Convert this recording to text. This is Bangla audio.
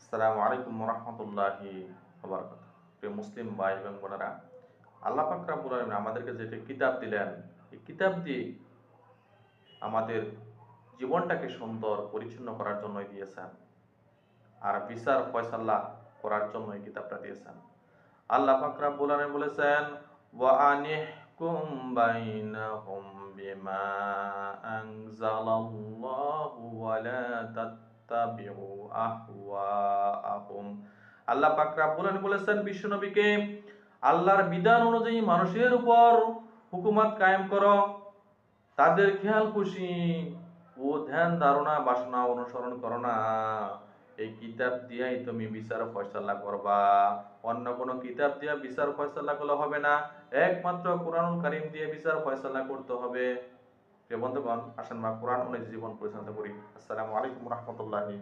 আসসালামু আলাইকুম রহমতুল্লাহি বারাকাতুহু। প্রিয় মুসলিম ভাই এবং বোনেরা, আল্লাহ পাক রব্বুল আলামিন আমাদেরকে যে কিতাব দিলেন, এই কিতাব দিয়ে আমাদের জীবনটাকে সুন্দর পরিচ্ছন্ন করার জন্যই দিয়েছেন, আর বিচার ফয়সালা করার জন্য এই কিতাবটা দিয়েছেন। আল্লাহ পাক রব্বুল আলামিন বলেছেন, ওয়া আনিহকুম বাইনাহুম বিমা আনজালাল্লাহু ওয়া লা তাত্তাবিউ আহওয়াআহুম। আল্লাহ পাক রব্বুল আলামিন বলেছেন বিশ্বনবীকে, আল্লাহর বিধান অনুযায়ী মানুষের উপর হুকুমত কায়েম করো, তাদের খেয়াল খুশি ও ধ্যান ধারণা বাসনা অনুসরণ করো না। এই কিতাব দিয়াই তুমি বিচার ফয়সালা করবা, অন্য কোনো কিতাব দিয়া বিচার ফয়সালা করলে হবে না, একমাত্র কোরআনুল কারীম দিয়ে বিচার ফয়সালা করতে হবে। প্রিয় বন্ধুগণ, আসেন আমরা কোরআন অনুযায়ী জীবন পরিচালনা করি। আসসালামু আলাইকুম রহমতুল্লাহি